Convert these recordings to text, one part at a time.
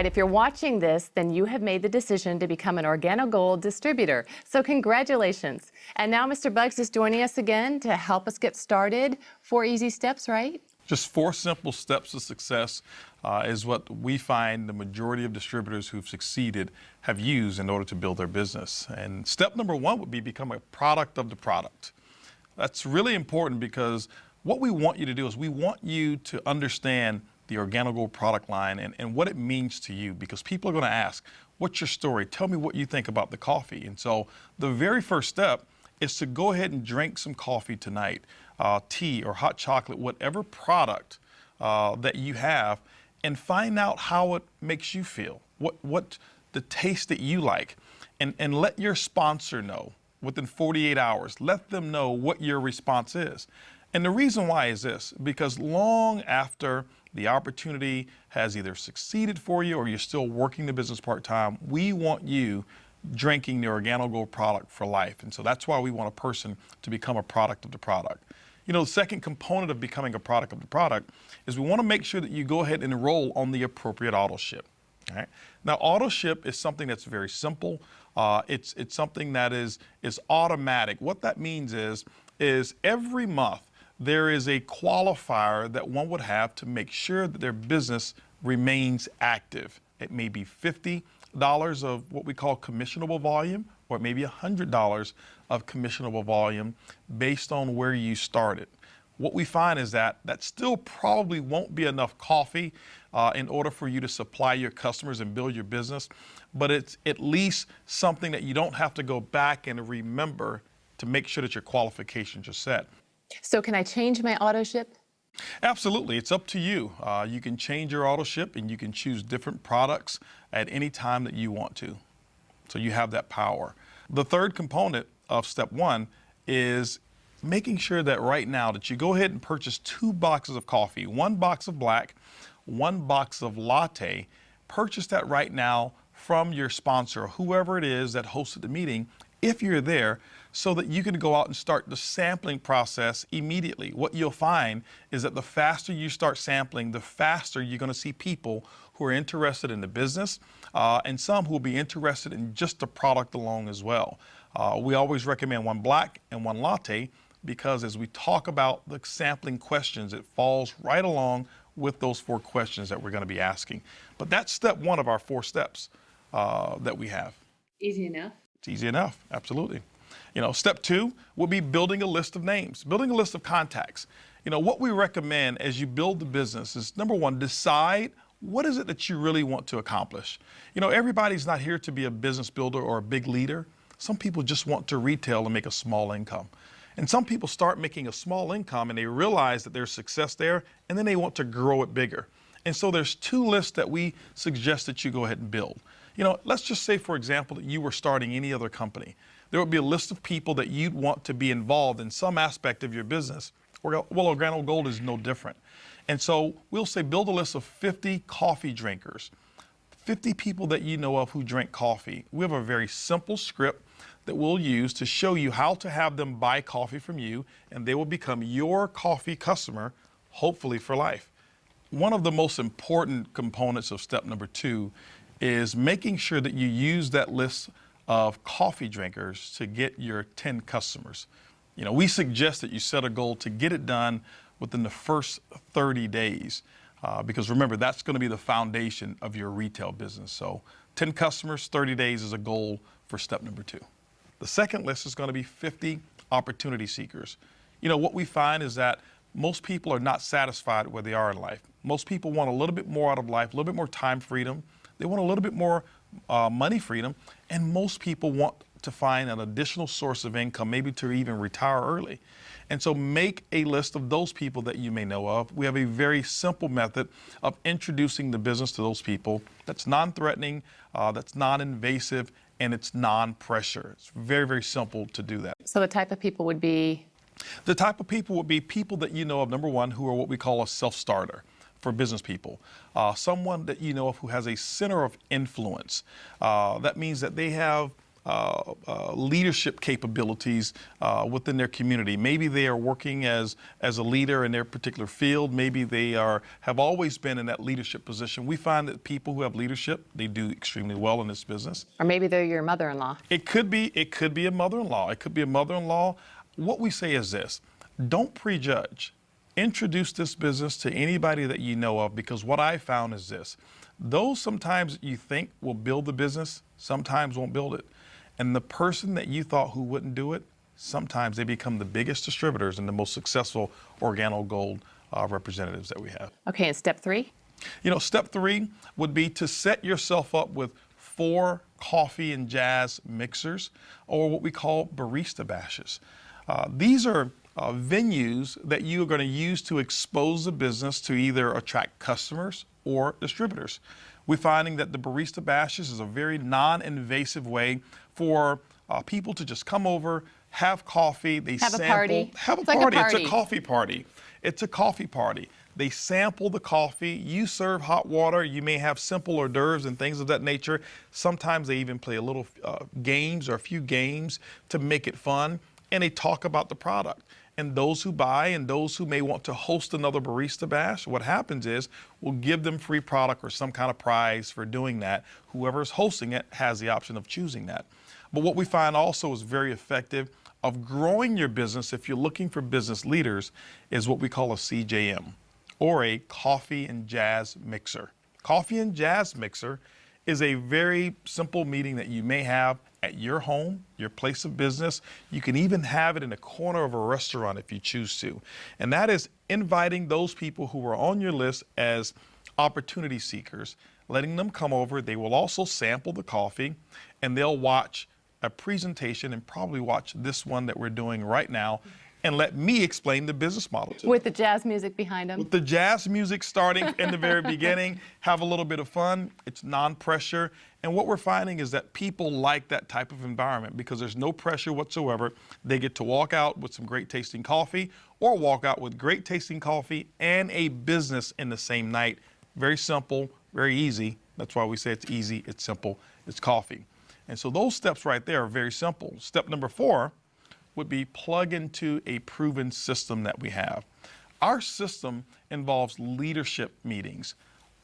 right, if you're watching this, then you have made the decision to become an Organogold distributor. So congratulations. And now Mr. Bugs is joining us again to help us get started. 4 easy steps, right? Just 4 simple steps to success is what we find the majority of distributors who've succeeded have used in order to build their business. And step number 1 would be become a product of the product. That's really important because what we want you to do is we want you to understand the Organogold product line and what it means to you, because people are going to ask, what's your story? Tell me what you think about the coffee. And so the very first step is to go ahead and drink some coffee tonight, tea or hot chocolate, whatever product that you have, and find out how it makes you feel, what the taste that you like, and let your sponsor know within 48 hours. Let them know what your response is. And the reason why is this, because long after the opportunity has either succeeded for you or you're still working the business part-time, we want you drinking the Organogold product for life. And so that's why we want a person to become a product of the product. You know, the second component of becoming a product of the product is we want to make sure that you go ahead and enroll on the appropriate auto ship. All right? Now, auto ship is something that's very simple. It's something that is automatic. What that means is every month there is a qualifier that one would have to make sure that their business remains active. It may be $50 of what we call commissionable volume, or it may be $100 of commissionable volume based on where you started. What we find is that still probably won't be enough coffee in order for you to supply your customers and build your business, but it's at least something that you don't have to go back and remember to make sure that your qualifications are set. So can I change my auto ship? Absolutely. It's up to you. You can change your auto ship and you can choose different products at any time that you want to. So you have that power. The third component of step 1 is making sure that right now that you go ahead and purchase 2 boxes of coffee, 1 box of black, 1 box of latte. Purchase that right now from your sponsor, whoever it is that hosted the meeting, if you're there, so that you can go out and start the sampling process immediately. What you'll find is that the faster you start sampling, the faster you're going to see people who are interested in the business and some who will be interested in just the product alone as well. We always recommend 1 black and 1 latte because as we talk about the sampling questions, it falls right along with those 4 questions that we're going to be asking. But that's step 1 of our 4 steps that we have. Easy enough. It's easy enough, absolutely. You know, step 2 will be building a list of names, building a list of contacts. You know, what we recommend as you build the business is, number 1, decide what is it that you really want to accomplish. You know, everybody's not here to be a business builder or a big leader. Some people just want to retail and make a small income. And some people start making a small income and they realize that there's success there and then they want to grow it bigger. And so there's 2 lists that we suggest that you go ahead and build. You know, let's just say, for example, that you were starting any other company. There would be a list of people that you'd want to be involved in some aspect of your business. Well, Organogold is no different. And so we'll say build a list of 50 coffee drinkers, 50 people that you know of who drink coffee. We have a very simple script that we'll use to show you how to have them buy coffee from you, and they will become your coffee customer, hopefully for life. One of the most important components of step number 2 is making sure that you use that list of coffee drinkers to get your 10 customers. You know, we suggest that you set a goal to get it done within the first 30 days because remember, that's going to be the foundation of your retail business. So 10 customers, 30 days is a goal for step number 2. The second list is going to be 50 opportunity seekers. You know, what we find is that most people are not satisfied where they are in life. Most people want a little bit more out of life, a little bit more time freedom. They want a little bit more money freedom, and most people want to find an additional source of income, maybe to even retire early. And so make a list of those people that you may know of. We have a very simple method of introducing the business to those people that's non-threatening, that's non-invasive, and it's non-pressure. It's very, very simple to do that. So the type of people would be? The type of people would be people that you know of, number 1, who are what we call a self-starter. For business people, someone that you know of who has a center of influence. That means that they have leadership capabilities within their community. Maybe they are working as a leader in their particular field. Maybe they have always been in that leadership position. We find that people who have leadership, they do extremely well in this business. Or maybe they're your mother-in-law. It could be a mother-in-law. It could be a mother-in-law. What we say is this: don't prejudge. Introduce this business to anybody that you know of, because what I found is this: those sometimes you think will build the business, sometimes won't build it. And the person that you thought who wouldn't do it, sometimes they become the biggest distributors and the most successful Organo Gold representatives that we have. Okay, and step 3? Step 3 would be to set yourself up with 4 coffee and jazz mixers, or what we call barista bashes. These are venues that you are going to use to expose the business to either attract customers or distributors. We're finding that the barista bashes is a very non-invasive way for people to just come over, have coffee, they have sample, a party. have a It's like party. a It's party. a coffee party. It's a coffee party. They sample the coffee. You serve hot water. You may have simple hors d'oeuvres and things of that nature. Sometimes they even play a little games or a few games to make it fun, and they talk about the product. And those who buy and those who may want to host another barista bash, what happens is we'll give them free product or some kind of prize for doing that. Whoever's hosting it has the option of choosing that. But what we find also is very effective of growing your business, if you're looking for business leaders, is what we call a CJM, or a coffee and jazz mixer. Coffee and jazz mixer is a very simple meeting that you may have at your home, your place of business. You can even have it in a corner of a restaurant if you choose to. And that is inviting those people who are on your list as opportunity seekers, letting them come over. They will also sample the coffee, and they'll watch a presentation and probably watch this one that we're doing right now, and let me explain the business model to them. With the jazz music behind them. With the jazz music starting in the very beginning, have a little bit of fun. It's non-pressure. And what we're finding is that people like that type of environment because there's no pressure whatsoever. They get to walk out with some great tasting coffee, or walk out with great tasting coffee and a business in the same night. Very simple, very easy. That's why we say it's easy, it's simple, it's coffee. And so those steps right there are very simple. Step number 4 would be plug into a proven system that we have. Our system involves leadership meetings,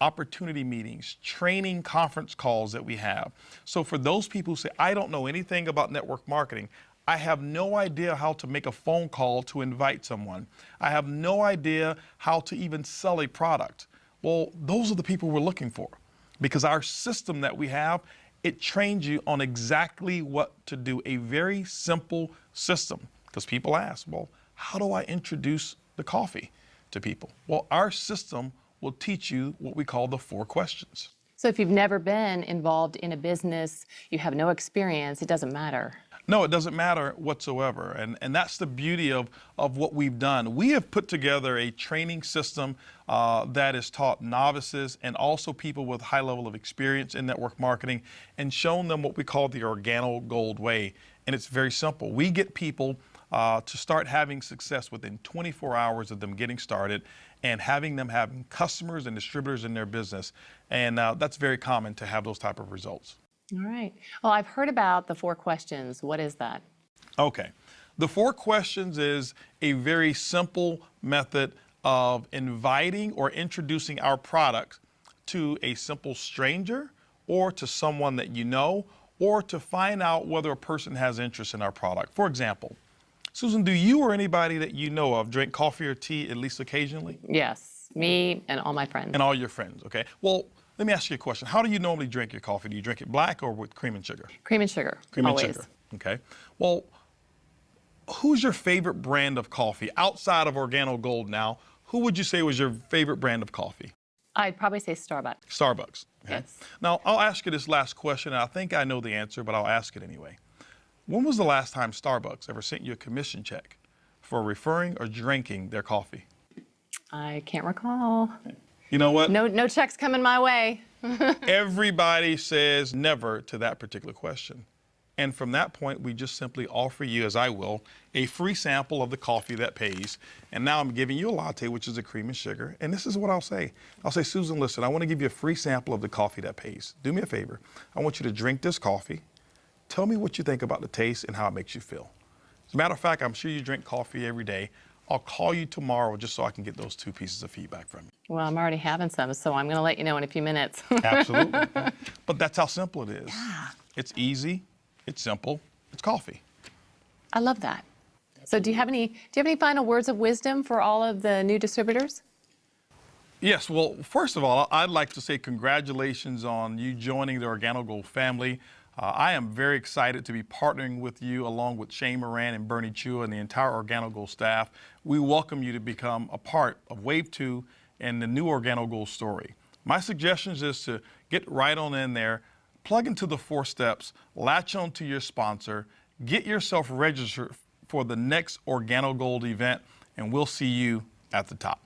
opportunity meetings, training conference calls that we have. So for those people who say, I don't know anything about network marketing, I have no idea how to make a phone call to invite someone, I have no idea how to even sell a product. Well, those are the people we're looking for, because our system that we have, it trains you on exactly what to do, a very simple system. Because people ask, well, how do I introduce the coffee to people? Well, our system will teach you what we call the 4 questions. So if you've never been involved in a business, you have no experience, it doesn't matter. No, it doesn't matter whatsoever. And that's the beauty of what we've done. We have put together a training system that is taught novices and also people with high level of experience in network marketing, and shown them what we call the Organo Gold way. And it's very simple. We get people to start having success within 24 hours of them getting started, and having them having customers and distributors in their business. And that's very common to have those type of results. All right. Well, I've heard about the 4 questions. What is that? Okay. The 4 questions is a very simple method of inviting or introducing our product to a simple stranger, or to someone that you know, or to find out whether a person has interest in our product. For example, Susan, do you or anybody that you know of drink coffee or tea at least occasionally? Yes, me and all my friends. And all your friends, okay? Well, let me ask you a question. How do you normally drink your coffee? Do you drink it black or with cream and sugar? Cream and sugar, Cream always. and sugar, okay. Well, who's your favorite brand of coffee? Outside of Organo Gold now, who would you say was your favorite brand of coffee? I'd probably say Starbucks. Starbucks. Okay. Yes. Now, I'll ask you this last question, and I think I know the answer, but I'll ask it anyway. When was the last time Starbucks ever sent you a commission check for referring or drinking their coffee? I can't recall. You know what? No checks coming my way. Everybody says never to that particular question. And from that point, we just simply offer you, as I will, a free sample of the coffee that pays. And now I'm giving you a latte, which is a cream and sugar. And this is what I'll say. I'll say, Susan, listen, I want to give you a free sample of the coffee that pays. Do me a favor. I want you to drink this coffee, Tell me what you think about the taste and how it makes you feel. As a matter of fact, I'm sure you drink coffee every day. I'll call you tomorrow just so I can get those 2 pieces of feedback from you. Well, I'm already having some, so I'm going to let you know in a few minutes. Absolutely. But that's how simple it is. Yeah. It's easy, it's simple, it's coffee. I love that. So do you have any final words of wisdom for all of the new distributors? Yes, well, first of all, I'd like to say congratulations on you joining the OrganoGold family. I am very excited to be partnering with you along with Shane Moran and Bernie Chua and the entire OrganoGold staff. We welcome you to become a part of Wave 2 and the new OrganoGold story. My suggestion is to get right on in there, plug into the 4 steps, latch on to your sponsor, get yourself registered for the next OrganoGold event, and we'll see you at the top.